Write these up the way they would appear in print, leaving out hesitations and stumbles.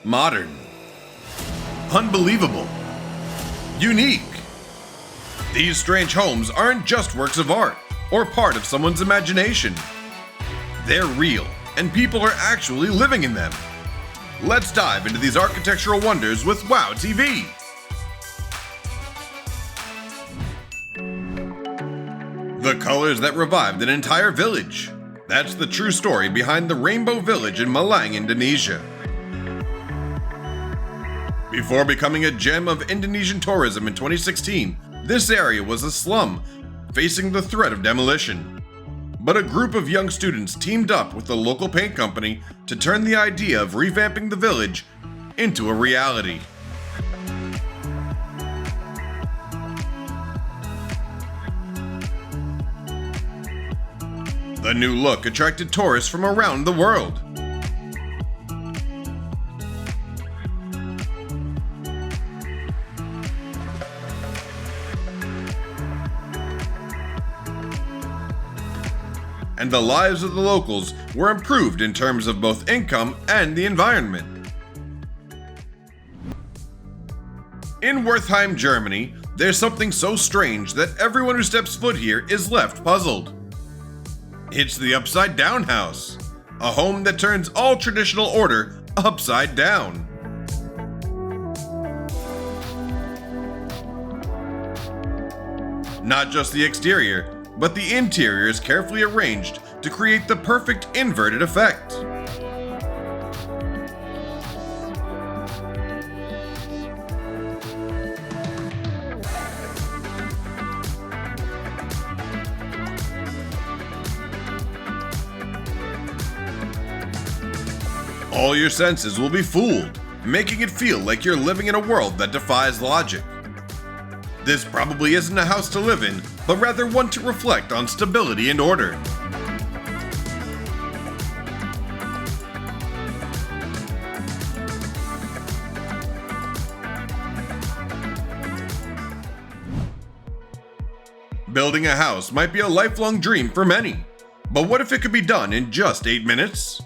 Modern. Unbelievable. Unique. These strange homes aren't just works of art or part of someone's imagination. They're real, and people are actually living in them. Let's dive into these architectural wonders with wowtv. The colors that revived an entire village. That's the true story behind the Rainbow Village in Malang, Indonesia. Before becoming a gem of Indonesian tourism in 2016, this area was a slum, facing the threat of demolition. But a group of young students teamed up with the local paint company to turn the idea of revamping the village into a reality. The new look attracted tourists from around the world. And the lives of the locals were improved in terms of both income and the environment. In Wertheim, Germany, there's something so strange that everyone who steps foot here is left puzzled. It's the Upside Down House, a home that turns all traditional order upside down. Not just the exterior, but the interior is carefully arranged to create the perfect inverted effect. All your senses will be fooled, making it feel like you're living in a world that defies logic. This probably isn't a house to live in, but rather one to reflect on stability and order. Building a house might be a lifelong dream for many, but what if it could be done in just 8 minutes?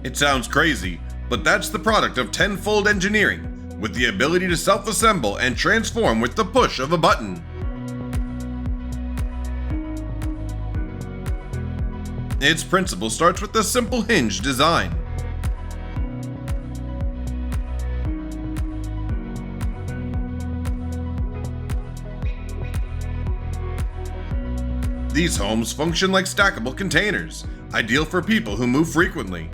It sounds crazy, but that's the product of TenFold engineering, with the ability to self-assemble and transform with the push of a button. Its principle starts with the simple hinge design. These homes function like stackable containers, ideal for people who move frequently.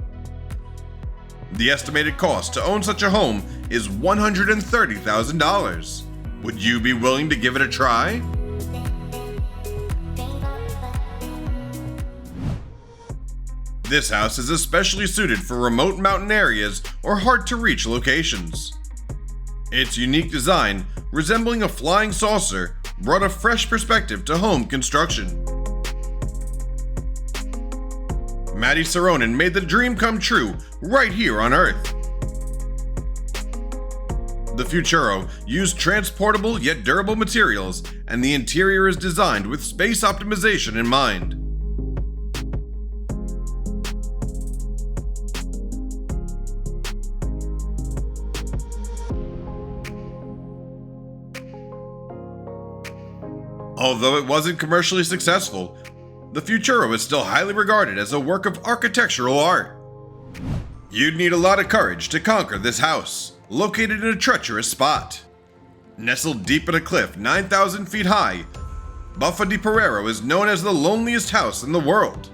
The estimated cost to own such a home is $130,000. Would you be willing to give it a try? This house is especially suited for remote mountain areas or hard-to-reach locations. Its unique design, resembling a flying saucer, brought a fresh perspective to home construction. Matti Saronen made the dream come true right here on Earth. The Futuro used transportable yet durable materials, and the interior is designed with space optimization in mind. Although it wasn't commercially successful, the Futuro is still highly regarded as a work of architectural art. You'd need a lot of courage to conquer this house, located in a treacherous spot. Nestled deep in a cliff 9,000 feet high, Buffa di Pereiro is known as the loneliest house in the world.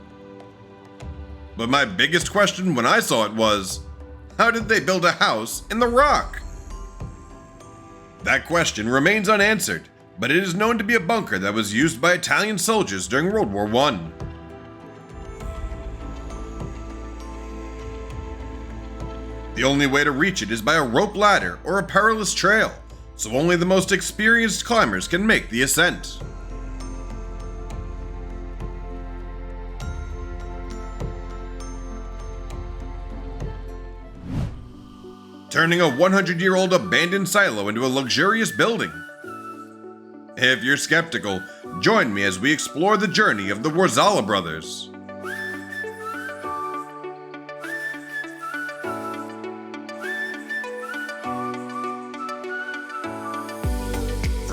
But my biggest question when I saw it was, how did they build a house in the rock? That question remains unanswered, but it is known to be a bunker that was used by Italian soldiers during World War I. The only way to reach it is by a rope ladder or a perilous trail, so only the most experienced climbers can make the ascent. Turning a 100-year-old abandoned silo into a luxurious building. If you're skeptical, join me as we explore the journey of the Warzala brothers.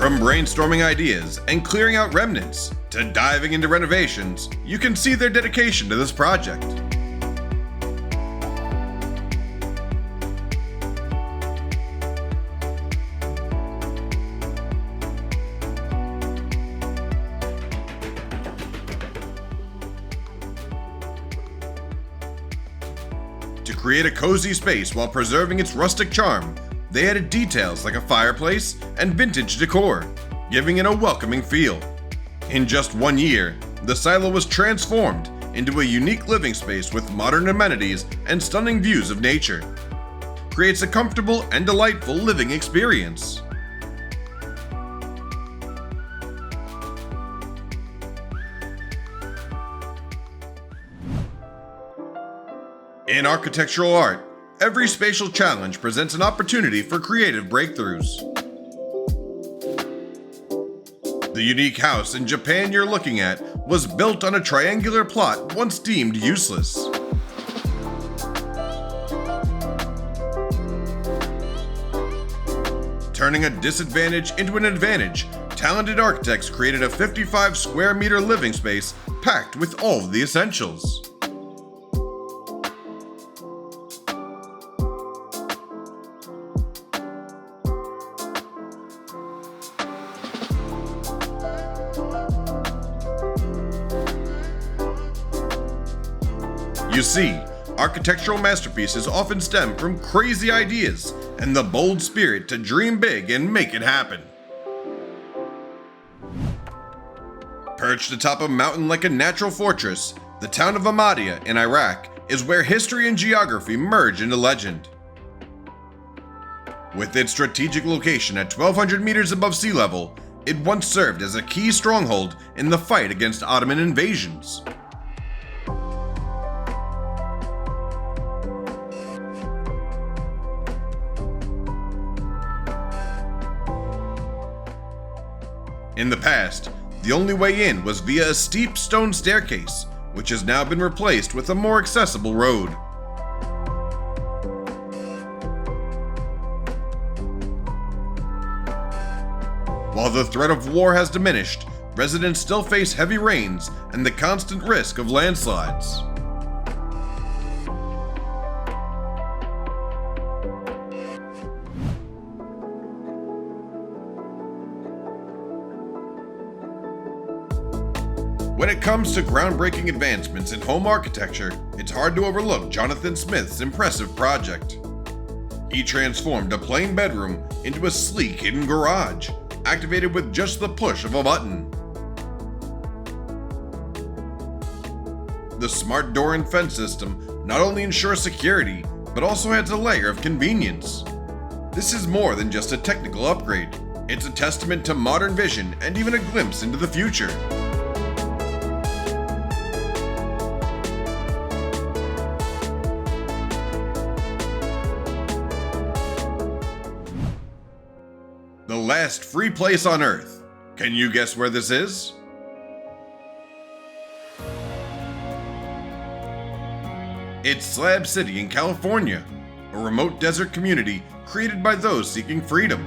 From brainstorming ideas and clearing out remnants to diving into renovations, you can see their dedication to this project. To create a cozy space while preserving its rustic charm, they added details like a fireplace and vintage decor, giving it a welcoming feel. In just 1 year, the silo was transformed into a unique living space with modern amenities and stunning views of nature. Creates a comfortable and delightful living experience. In architectural art, every spatial challenge presents an opportunity for creative breakthroughs. The unique house in Japan you're looking at was built on a triangular plot once deemed useless. Turning a disadvantage into an advantage, talented architects created a 55 square meter living space packed with all of the essentials. You see, architectural masterpieces often stem from crazy ideas and the bold spirit to dream big and make it happen. Perched atop a mountain like a natural fortress, the town of Ahmadiyya in Iraq is where history and geography merge into legend. With its strategic location at 1,200 meters above sea level, it once served as a key stronghold in the fight against Ottoman invasions. In the past, the only way in was via a steep stone staircase, which has now been replaced with a more accessible road. While the threat of war has diminished, residents still face heavy rains and the constant risk of landslides. When it comes to groundbreaking advancements in home architecture, it's hard to overlook Jonathan Smith's impressive project. He transformed a plain bedroom into a sleek hidden garage, activated with just the push of a button. The smart door and fence system not only ensures security, but also adds a layer of convenience. This is more than just a technical upgrade. It's a testament to modern vision and even a glimpse into the future. The last free place on Earth. Can you guess where this is? It's Slab City in California, a remote desert community created by those seeking freedom.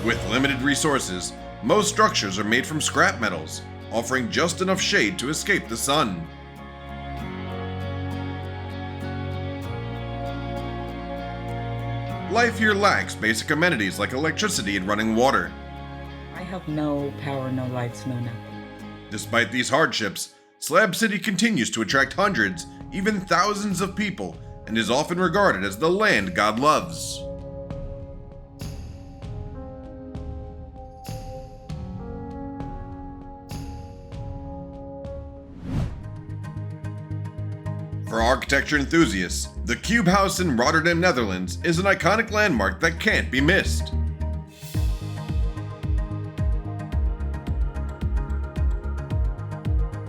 With limited resources, most structures are made from scrap metals, offering just enough shade to escape the sun. Life here lacks basic amenities like electricity and running water. I have no power, no lights, no nothing. Despite these hardships, Slab City continues to attract hundreds, even thousands of people, and is often regarded as the land God loves. For architecture enthusiasts, the Cube House in Rotterdam, Netherlands is an iconic landmark that can't be missed.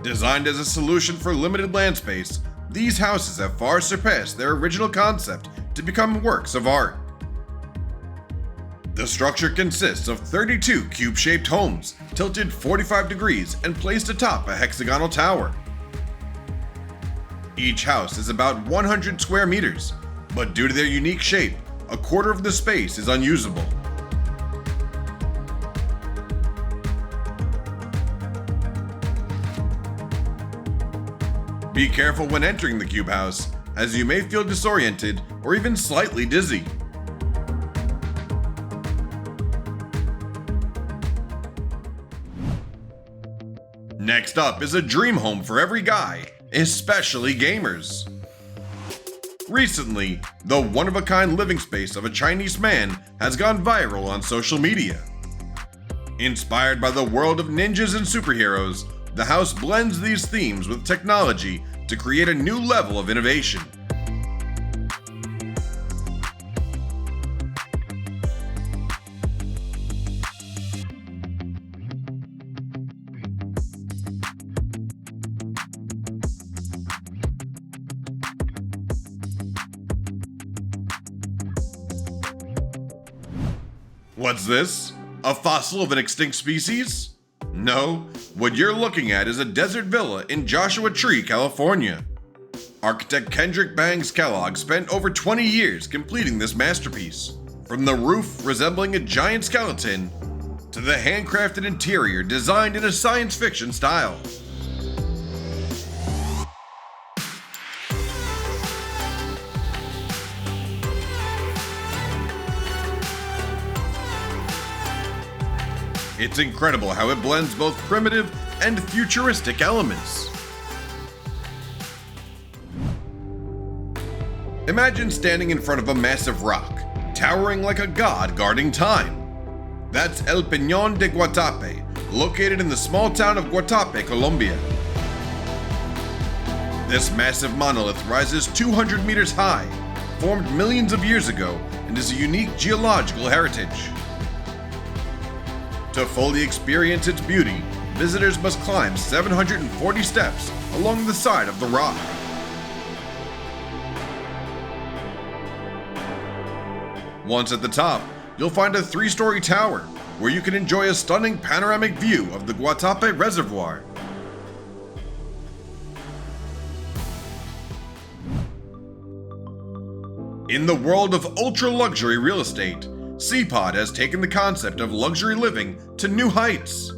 Designed as a solution for limited land space, these houses have far surpassed their original concept to become works of art. The structure consists of 32 cube-shaped homes, tilted 45 degrees and placed atop a hexagonal tower, Each house is about 100 square meters, but due to their unique shape, a quarter of the space is unusable. Be careful when entering the cube house, as you may feel disoriented or even slightly dizzy. Next up is a dream home for every guy, especially gamers. Recently, the one-of-a-kind living space of a Chinese man has gone viral on social media. Inspired by the world of ninjas and superheroes, the house blends these themes with technology to create a new level of innovation. What's this? A fossil of an extinct species? No, what you're looking at is a desert villa in Joshua Tree, California. Architect Kendrick Bangs Kellogg spent over 20 years completing this masterpiece, from the roof resembling a giant skeleton to the handcrafted interior designed in a science fiction style. It's incredible how it blends both primitive and futuristic elements. Imagine standing in front of a massive rock, towering like a god guarding time. That's El Peñón de Guatape, located in the small town of Guatape, Colombia. This massive monolith rises 200 meters high, formed millions of years ago, and is a unique geological heritage. To fully experience its beauty, visitors must climb 740 steps along the side of the rock. Once at the top, you'll find a 3-story tower where you can enjoy a stunning panoramic view of the Guatape Reservoir. In the world of ultra-luxury real estate, Seapod has taken the concept of luxury living to new heights.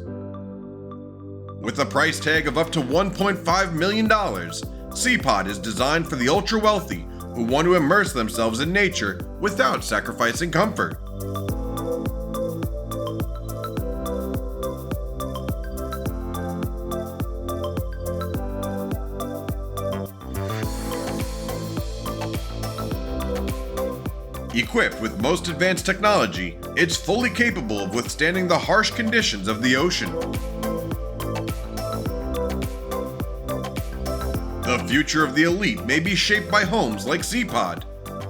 With a price tag of up to $1.5 million, Seapod is designed for the ultra-wealthy who want to immerse themselves in nature without sacrificing comfort. Equipped with most advanced technology, it's fully capable of withstanding the harsh conditions of the ocean. The future of the elite may be shaped by homes like Seapod,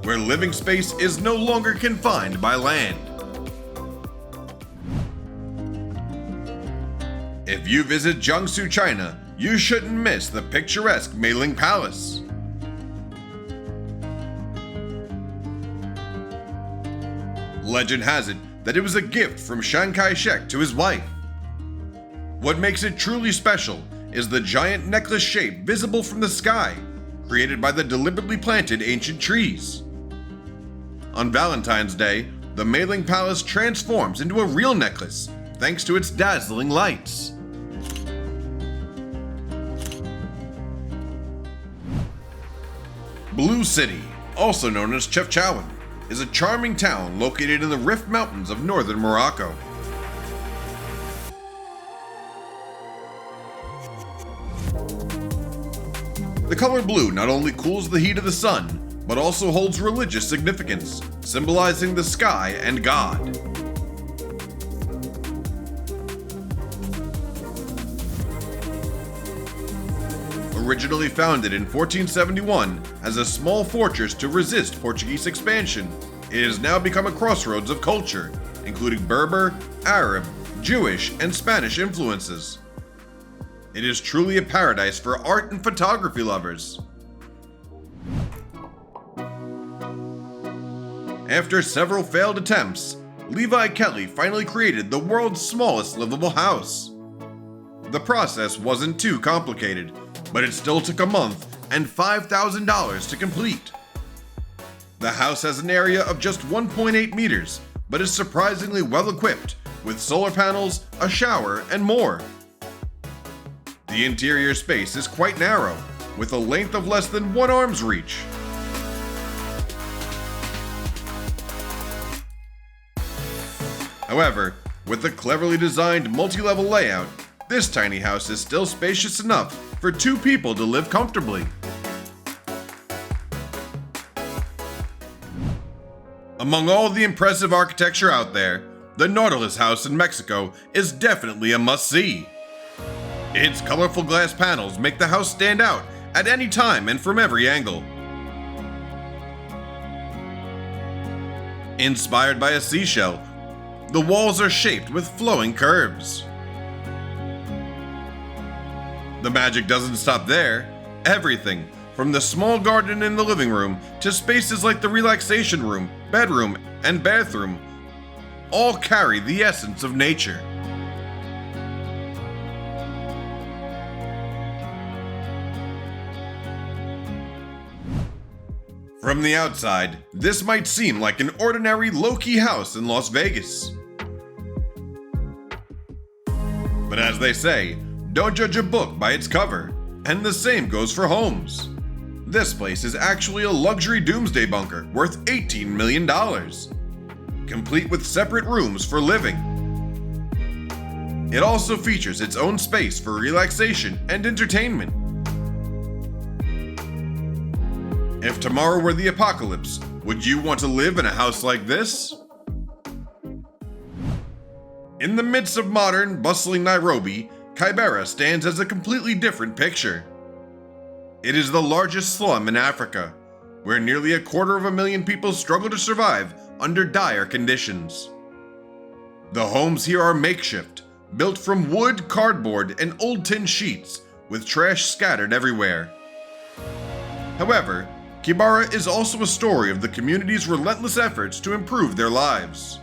where living space is no longer confined by land. If you visit Jiangsu, China, you shouldn't miss the picturesque Meiling Palace. Legend has it that it was a gift from Chiang Kai-shek to his wife. What makes it truly special is the giant necklace shape visible from the sky, created by the deliberately planted ancient trees. On Valentine's Day, the Meiling Palace transforms into a real necklace thanks to its dazzling lights. Blue City, also known as Chefchaouen, is a charming town located in the Rift Mountains of northern Morocco. The color blue not only cools the heat of the sun, but also holds religious significance, symbolizing the sky and God. Originally founded in 1471 as a small fortress to resist Portuguese expansion, it has now become a crossroads of culture, including Berber, Arab, Jewish, and Spanish influences. It is truly a paradise for art and photography lovers. After several failed attempts, Levi Kelly finally created the world's smallest livable house. The process wasn't too complicated, but it still took a month and $5,000 to complete. The house has an area of just 1.8 meters, but is surprisingly well equipped with solar panels, a shower, and more. The interior space is quite narrow, with a length of less than one arm's reach. However, with the cleverly designed multi-level layout, this tiny house is still spacious enough for two people to live comfortably. Among all the impressive architecture out there, the Nautilus house in Mexico is definitely a must-see. Its colorful glass panels make the house stand out at any time and from every angle. Inspired by a seashell, the walls are shaped with flowing curves. The magic doesn't stop there. Everything, from the small garden in the living room to spaces like the relaxation room, bedroom, and bathroom, all carry the essence of nature. From the outside, this might seem like an ordinary low-key house in Las Vegas. But as they say, don't judge a book by its cover, and the same goes for homes. This place is actually a luxury doomsday bunker worth $18 million, complete with separate rooms for living. It also features its own space for relaxation and entertainment. If tomorrow were the apocalypse, would you want to live in a house like this? In the midst of modern, bustling Nairobi, Kibera stands as a completely different picture. It is the largest slum in Africa, where nearly 250,000 people struggle to survive under dire conditions. The homes here are makeshift, built from wood, cardboard, and old tin sheets, with trash scattered everywhere. However, Kibera is also a story of the community's relentless efforts to improve their lives.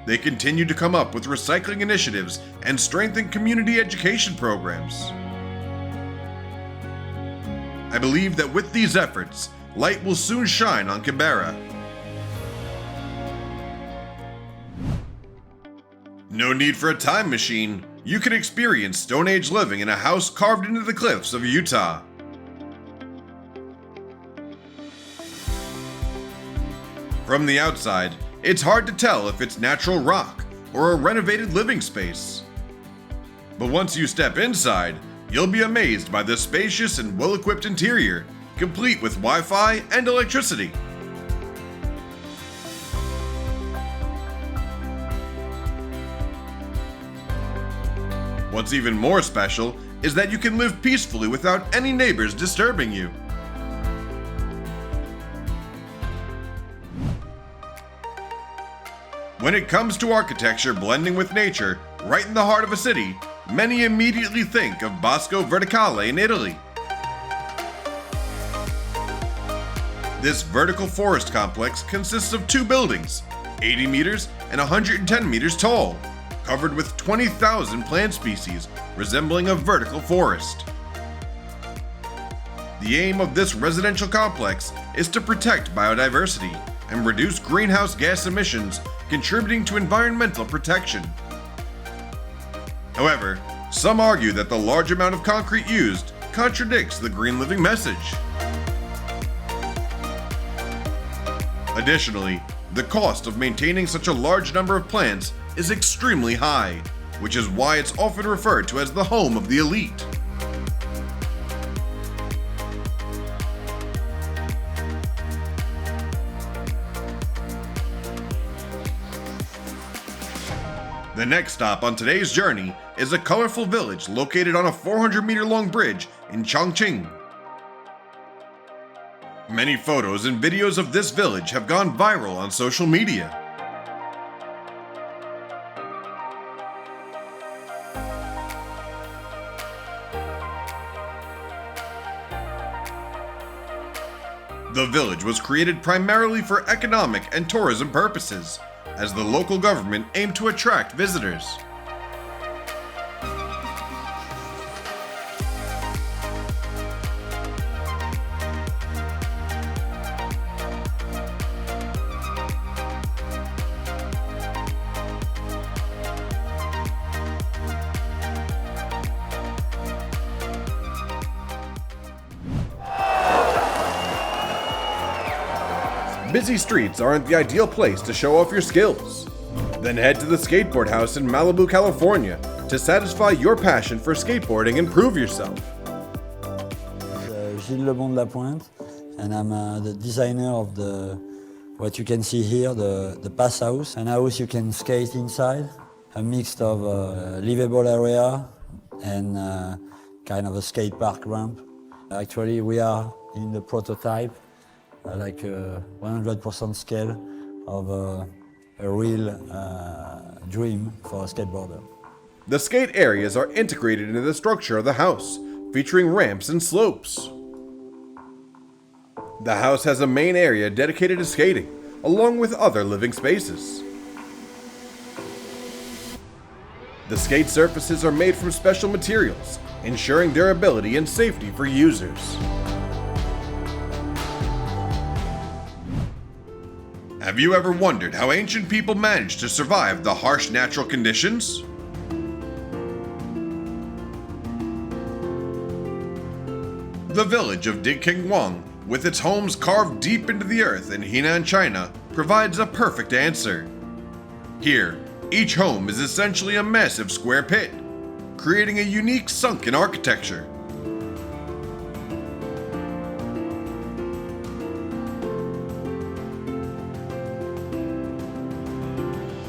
They continue to come up with recycling initiatives and strengthen community education programs. I believe that with these efforts, light will soon shine on Kibera. No need for a time machine. You can experience Stone Age living in a house carved into the cliffs of Utah. From the outside, it's hard to tell if it's natural rock or a renovated living space. But once you step inside, you'll be amazed by the spacious and well-equipped interior, complete with Wi-Fi and electricity. What's even more special is that you can live peacefully without any neighbors disturbing you. When it comes to architecture blending with nature, right in the heart of a city, many immediately think of Bosco Verticale in Italy. This vertical forest complex consists of two buildings, 80 meters and 110 meters tall, covered with 20,000 plant species resembling a vertical forest. The aim of this residential complex is to protect biodiversity and reduce greenhouse gas emissions, contributing to environmental protection. However, some argue that the large amount of concrete used contradicts the green living message. Additionally, the cost of maintaining such a large number of plants is extremely high, which is why it's often referred to as the home of the elite. The next stop on today's journey is a colorful village located on a 400-meter-long bridge in Chongqing. Many photos and videos of this village have gone viral on social media. The village was created primarily for economic and tourism purposes, as the local government aimed to attract visitors. busy streets aren't the ideal place to show off your skills. Then head to the Skateboard House in Malibu, California to satisfy your passion for skateboarding and prove yourself. Gilles Lebon de la Pointe, and I'm the designer of what you can see here, the pass house. An house you can skate inside, a mix of livable area and kind of a skate park ramp. Actually, we are in the prototype, like a 100% scale of a real dream for a skateboarder. The skate areas are integrated into the structure of the house, featuring ramps and slopes. The house has a main area dedicated to skating, along with other living spaces. The skate surfaces are made from special materials, ensuring durability and safety for users. Have you ever wondered how ancient people managed to survive the harsh natural conditions? The village of Dingqingwang, with its homes carved deep into the earth in Henan, China, provides a perfect answer. Here, each home is essentially a massive square pit, creating a unique sunken architecture.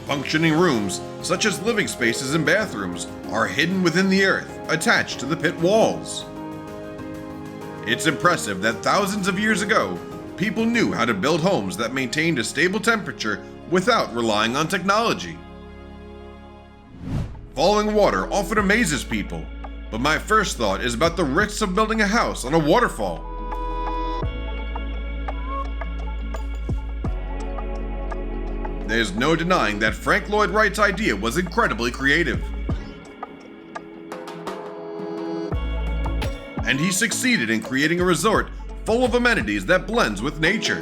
Functioning rooms, such as living spaces and bathrooms, are hidden within the earth, attached to the pit walls. It's impressive that thousands of years ago, people knew how to build homes that maintained a stable temperature without relying on technology. Falling water often amazes people, but my first thought is about the risks of building a house on a waterfall. There's no denying that Frank Lloyd Wright's idea was incredibly creative. And he succeeded in creating a resort full of amenities that blends with nature.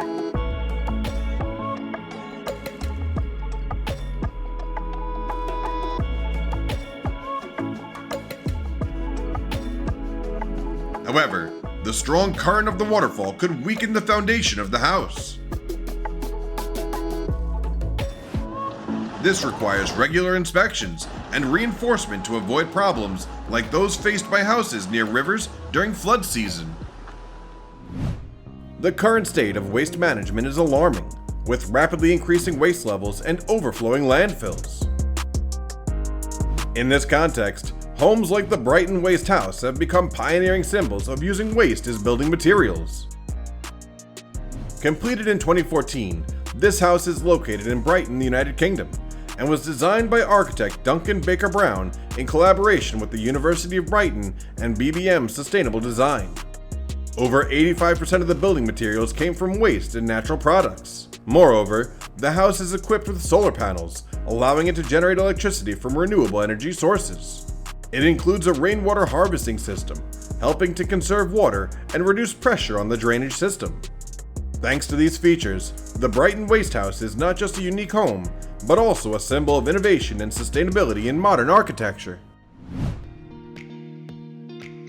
However, the strong current of the waterfall could weaken the foundation of the house. This requires regular inspections and reinforcement to avoid problems like those faced by houses near rivers during flood season. The current state of waste management is alarming, with rapidly increasing waste levels and overflowing landfills. In this context, homes like the Brighton Waste House have become pioneering symbols of using waste as building materials. Completed in 2014, this house is located in Brighton, the United Kingdom, and was designed by architect Duncan Baker Brown in collaboration with the University of Brighton and BBM Sustainable Design. Over 85% of the building materials came from waste and natural products. Moreover, the house is equipped with solar panels, allowing it to generate electricity from renewable energy sources. It includes a rainwater harvesting system, helping to conserve water and reduce pressure on the drainage system. Thanks to these features, the Brighton Waste House is not just a unique home, but also a symbol of innovation and sustainability in modern architecture.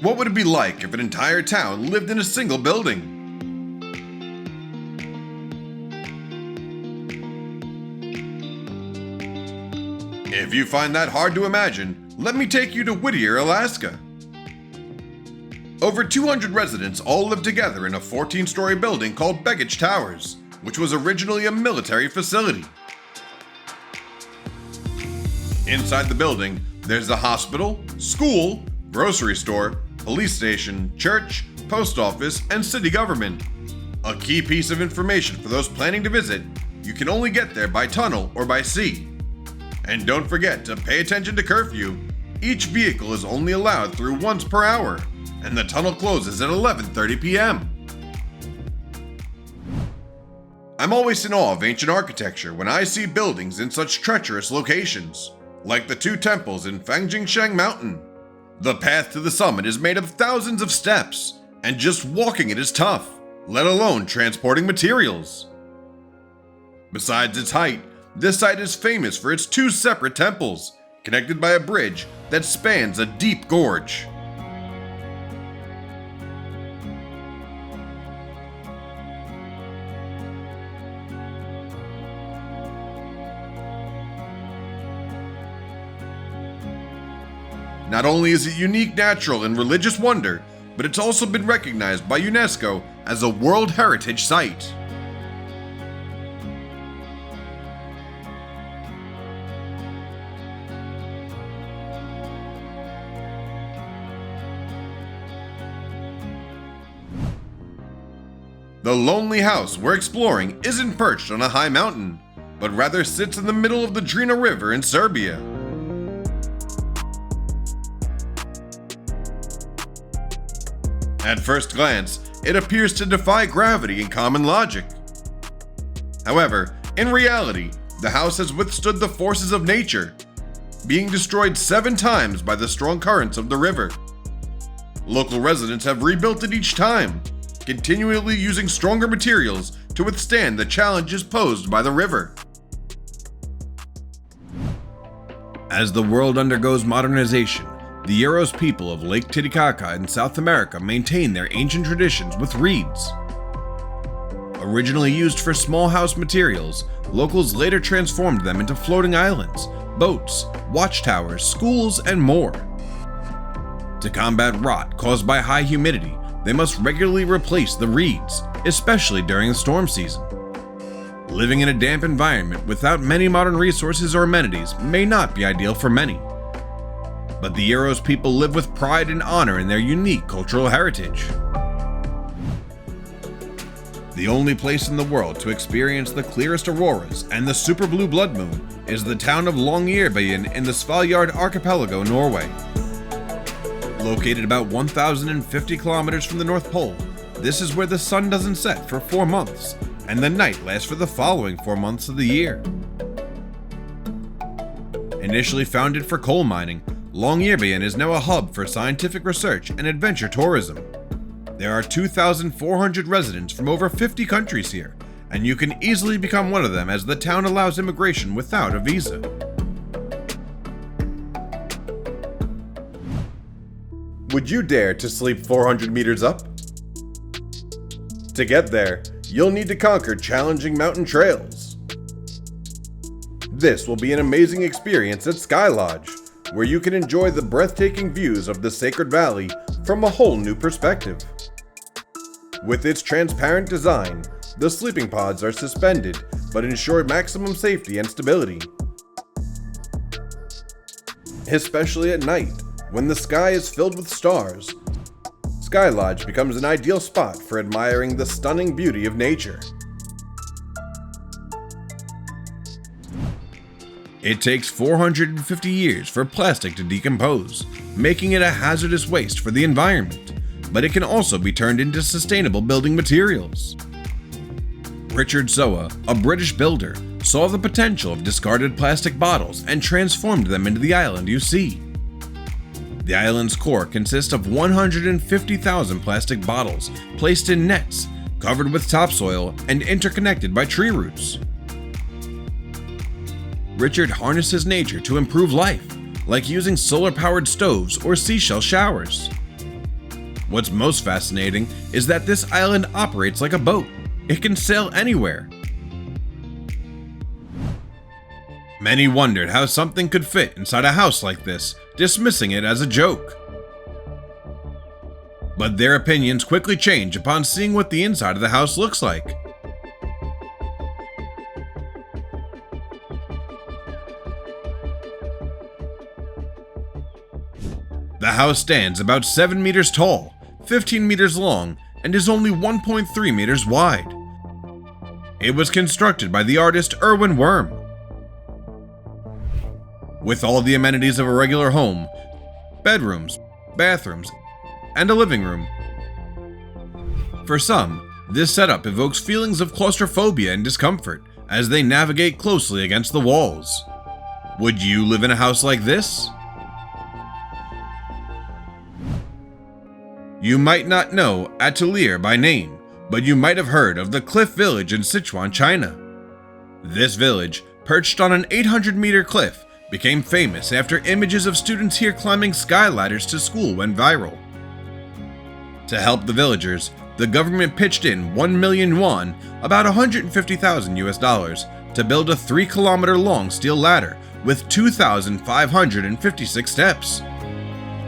What would it be like if an entire town lived in a single building? If you find that hard to imagine, let me take you to Whittier, Alaska. Over 200 residents all live together in a 14-story building called Begich Towers, which was originally a military facility. Inside the building, there's a hospital, school, grocery store, police station, church, post office, and city government. A key piece of information for those planning to visit: you can only get there by tunnel or by sea. And don't forget to pay attention to curfew. Each vehicle is only allowed through once per hour, and the tunnel closes at 11:30 p.m. I'm always in awe of ancient architecture when I see buildings in such treacherous locations, like the two temples in Fangjingsheng Mountain. The path to the summit is made of thousands of steps, and just walking it is tough, let alone transporting materials. Besides its height, this site is famous for its two separate temples, connected by a bridge that spans a deep gorge. Not only is it unique natural and religious wonder, but it's also been recognized by UNESCO as a World Heritage Site. The lonely house we're exploring isn't perched on a high mountain, but rather sits in the middle of the Drina River in Serbia. At first glance, it appears to defy gravity and common logic. However, in reality, the house has withstood the forces of nature, being destroyed 7 times by the strong currents of the river. Local residents have rebuilt it each time, continually using stronger materials to withstand the challenges posed by the river. As the world undergoes modernization, the Uros people of Lake Titicaca in South America maintain their ancient traditions with reeds. Originally used for small house materials, locals later transformed them into floating islands, boats, watchtowers, schools, and more. To combat rot caused by high humidity, they must regularly replace the reeds, especially during the storm season. Living in a damp environment without many modern resources or amenities may not be ideal for many. But the Uros people live with pride and honor in their unique cultural heritage. The only place in the world to experience the clearest auroras and the super blue blood moon is the town of Longyearbyen in the Svalbard archipelago, Norway. Located about 1,050 kilometers from the North Pole, this is where the sun doesn't set for 4 months, and the night lasts for the following 4 months of the year. Initially founded for coal mining, Longyearbyen is now a hub for scientific research and adventure tourism. There are 2,400 residents from over 50 countries here, and you can easily become one of them as the town allows immigration without a visa. Would you dare to sleep 400 meters up? To get there, you'll need to conquer challenging mountain trails. This will be an amazing experience at Sky Lodge, where you can enjoy the breathtaking views of the Sacred Valley from a whole new perspective. With its transparent design, the sleeping pods are suspended but ensure maximum safety and stability. Especially at night, when the sky is filled with stars, Sky Lodge becomes an ideal spot for admiring the stunning beauty of nature. It takes 450 years for plastic to decompose, making it a hazardous waste for the environment, but it can also be turned into sustainable building materials. Richard Zoa, a British builder, saw the potential of discarded plastic bottles and transformed them into the island you see. The island's core consists of 150,000 plastic bottles placed in nets, covered with topsoil and interconnected by tree roots. Richard harnesses nature to improve life, like using solar-powered stoves or seashell showers. What's most fascinating is that this island operates like a boat. It can sail anywhere. Many wondered how something could fit inside a house like this, dismissing it as a joke. But their opinions quickly change upon seeing what the inside of the house looks like. The house stands about 7 meters tall, 15 meters long, and is only 1.3 meters wide. It was constructed by the artist Erwin Worm. With all the amenities of a regular home, bedrooms, bathrooms, and a living room. For some, this setup evokes feelings of claustrophobia and discomfort as they navigate closely against the walls. Would you live in a house like this? You might not know Atelier by name, but you might have heard of the Cliff Village in Sichuan, China. This village, perched on an 800-meter cliff, became famous after images of students here climbing sky ladders to school went viral. To help the villagers, the government pitched in 1 million yuan, about $150,000 to build a 3-kilometer long steel ladder with 2,556 steps.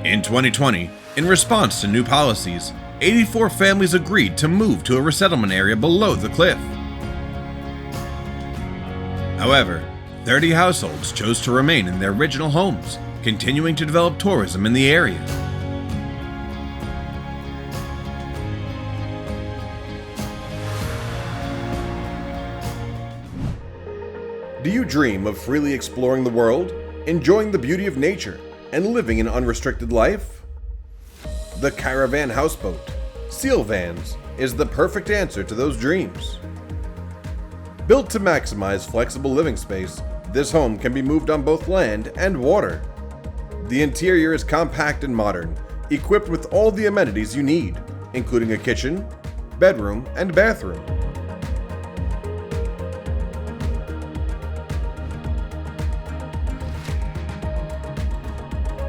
In 2020, in response to new policies, 84 families agreed to move to a resettlement area below the cliff. However, 30 households chose to remain in their original homes, continuing to develop tourism in the area. Do you dream of freely exploring the world, enjoying the beauty of nature, and living an unrestricted life? The caravan houseboat, seal vans, is the perfect answer to those dreams. Built to maximize flexible living space, this home can be moved on both land and water. The interior is compact and modern, equipped with all the amenities you need, including a kitchen, bedroom, and bathroom.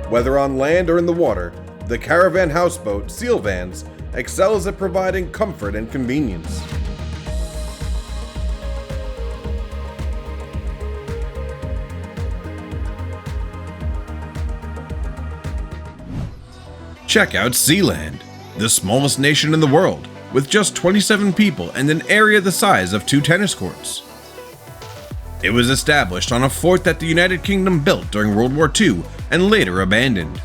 Whether on land or in the water, the caravan houseboat, seal vans, excels at providing comfort and convenience. Check out Sealand, the smallest nation in the world, with just 27 people and an area the size of 2 tennis courts. It was established on a fort that the United Kingdom built during World War II and later abandoned.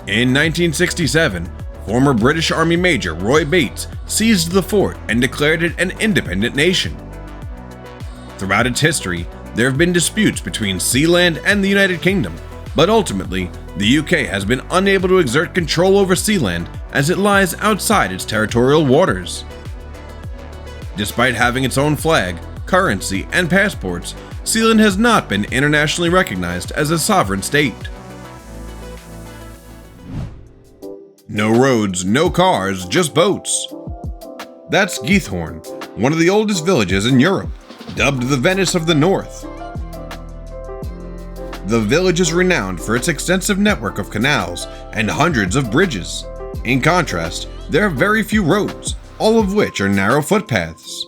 In 1967, former British Army Major Roy Bates seized the fort and declared it an independent nation. Throughout its history, there have been disputes between Sealand and the United Kingdom, but ultimately, the UK has been unable to exert control over Sealand as it lies outside its territorial waters. Despite having its own flag, currency, and passports, Sealand has not been internationally recognized as a sovereign state. No roads, no cars, just boats. That's Geithorn, one of the oldest villages in Europe, dubbed the Venice of the North. The village is renowned for its extensive network of canals and hundreds of bridges. In contrast, there are very few roads, all of which are narrow footpaths.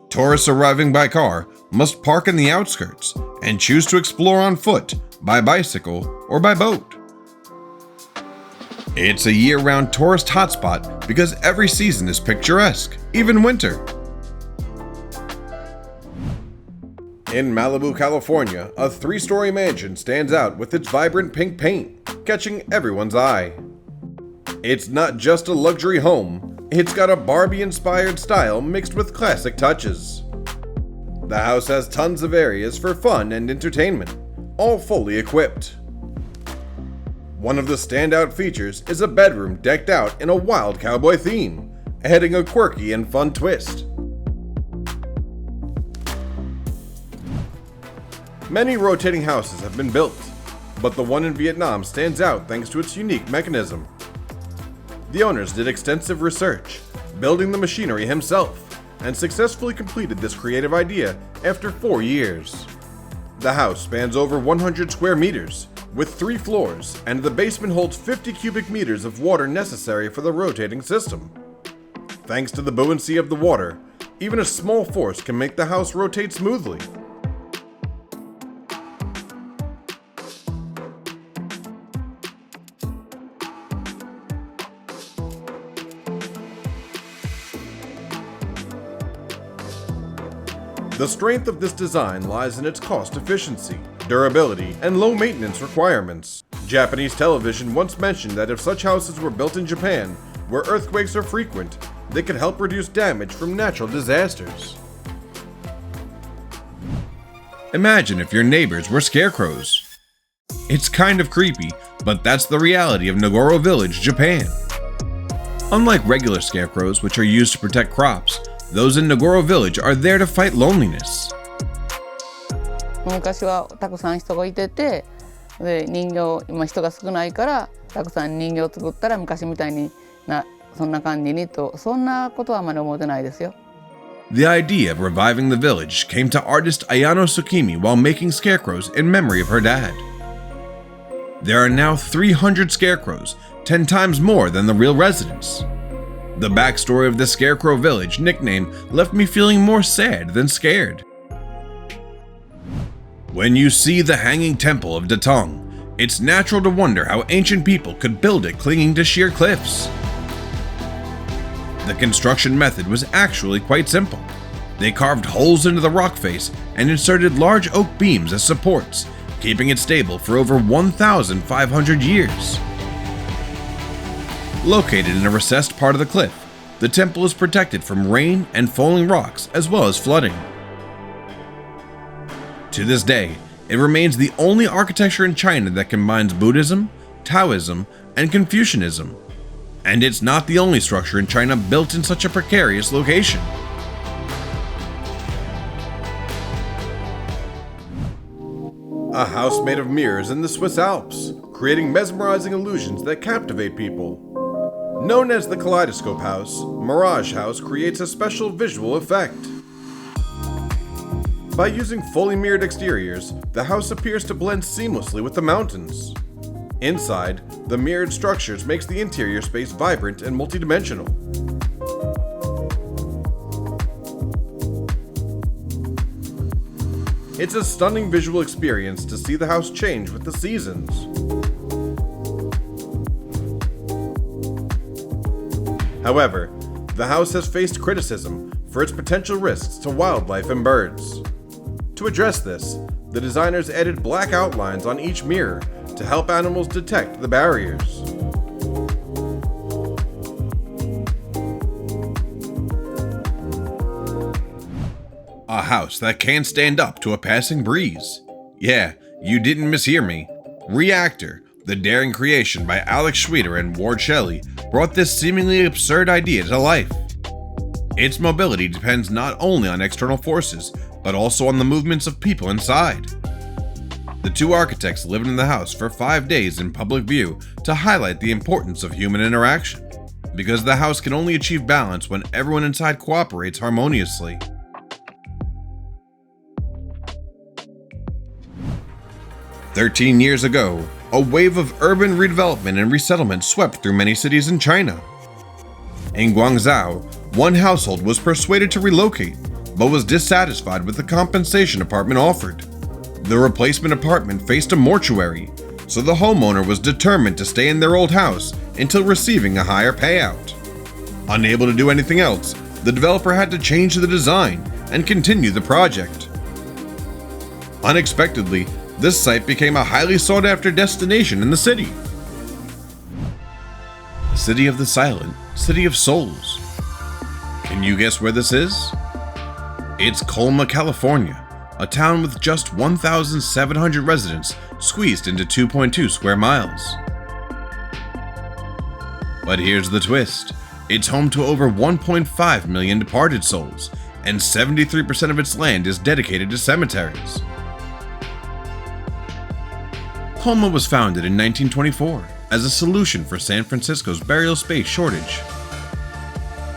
Tourists arriving by car must park in the outskirts and choose to explore on foot, by bicycle, or by boat. It's a year-round tourist hotspot because every season is picturesque, even winter. In Malibu, California, a 3-story mansion stands out with its vibrant pink paint, catching everyone's eye. It's not just a luxury home, it's got a Barbie-inspired style mixed with classic touches. The house has tons of areas for fun and entertainment, all fully equipped. One of the standout features is a bedroom decked out in a wild cowboy theme, adding a quirky and fun twist. Many rotating houses have been built, but the one in Vietnam stands out thanks to its unique mechanism. The owners did extensive research, building the machinery himself, and successfully completed this creative idea after 4 years. The house spans over 100 square meters, with 3 floors, and the basement holds 50 cubic meters of water necessary for the rotating system. Thanks to the buoyancy of the water, even a small force can make the house rotate smoothly. The strength of this design lies in its cost efficiency, durability, and low maintenance requirements. Japanese television once mentioned that if such houses were built in Japan, where earthquakes are frequent, they could help reduce damage from natural disasters. Imagine if your neighbors were scarecrows. It's kind of creepy, but that's the reality of Nagoro Village, Japan. Unlike regular scarecrows, which are used to protect crops, those in Nagoro Village are there to fight loneliness. 昔はたくさん人がいてて、で人形今人が少ないからたくさん人形を作ったら昔みたいにそんな感じにとそんなことはあまり思ってないですよ。The idea of reviving the village came to artist Ayano Tsukimi while making scarecrows in memory of her dad. There are now 300 scarecrows, 10 times more than the real residents. The backstory of the Scarecrow Village nickname left me feeling more sad than scared. When you see the Hanging Temple of Datong, It's natural to wonder how ancient people could build it clinging to sheer cliffs. The construction method was actually quite simple. They carved holes into the rock face and inserted large oak beams as supports, keeping it stable for over 1,500 years. Located in a recessed part of the cliff, the temple is protected from rain and falling rocks as well as flooding. To this day, it remains the only architecture in China that combines Buddhism, Taoism, and Confucianism. And it's not the only structure in China built in such a precarious location. A house made of mirrors in the Swiss Alps, creating mesmerizing illusions that captivate people. Known as the Kaleidoscope House, Mirage House creates a special visual effect. By using fully mirrored exteriors, the house appears to blend seamlessly with the mountains. Inside, the mirrored structures makes the interior space vibrant and multidimensional. It's a stunning visual experience to see the house change with the seasons. However, the house has faced criticism for its potential risks to wildlife and birds. To address this, the designers added black outlines on each mirror to help animals detect the barriers. A house that can stand up to a passing breeze. Yeah, you didn't mishear me. Reactor, the daring creation by Alex Schweder and Ward Shelley, brought this seemingly absurd idea to life. Its mobility depends not only on external forces, but also on the movements of people inside. The two architects lived in the house for 5 days in public view to highlight the importance of human interaction, because the house can only achieve balance when everyone inside cooperates harmoniously. "13 years ago, a wave of urban redevelopment and resettlement swept through many cities in China. In Guangzhou, one household was persuaded to relocate, but was dissatisfied with the compensation apartment offered. The replacement apartment faced a mortuary, so the homeowner was determined to stay in their old house until receiving a higher payout. Unable to do anything else, the developer had to change the design and continue the project. Unexpectedly, this site became a highly sought-after destination in the city. City of the Silent, City of Souls. Can you guess where this is? It's Colma, California, a town with just 1,700 residents squeezed into 2.2 square miles. But here's the twist. It's home to over 1.5 million departed souls, and 73% of its land is dedicated to cemeteries. Colma was founded in 1924 as a solution for San Francisco's burial space shortage.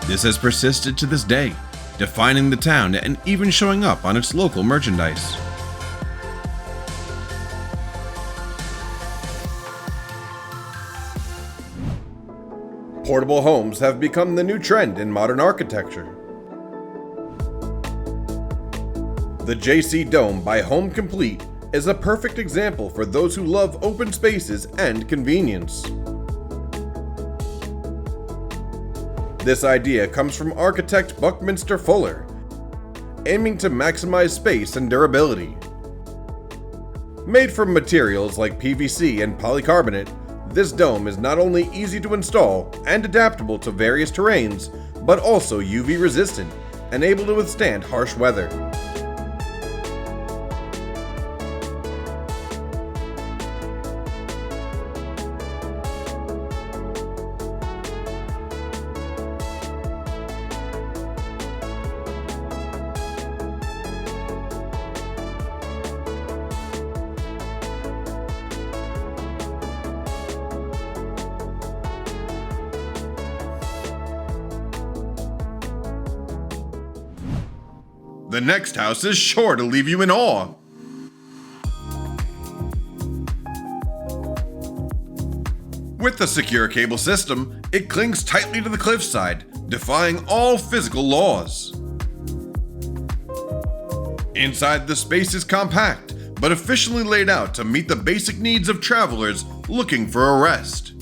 This has persisted to this day, defining the town and even showing up on its local merchandise. Portable homes have become the new trend in modern architecture. The JC Dome by Home Complete is a perfect example for those who love open spaces and convenience. This idea comes from architect Buckminster Fuller, aiming to maximize space and durability. Made from materials like PVC and polycarbonate, this dome is not only easy to install and adaptable to various terrains, but also UV resistant and able to withstand harsh weather. The next house is sure to leave you in awe. With the secure cable system, it clings tightly to the cliffside, defying all physical laws. Inside, the space is compact, but efficiently laid out to meet the basic needs of travelers looking for a rest.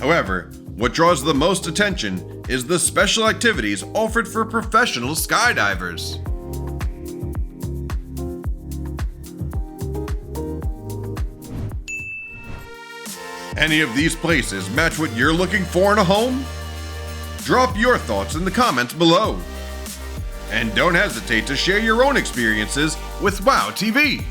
However, what draws the most attention is the special activities offered for professional skydivers. Any of these places match what you're looking for in a home? Drop your thoughts in the comments below. And don't hesitate to share your own experiences with wowtv.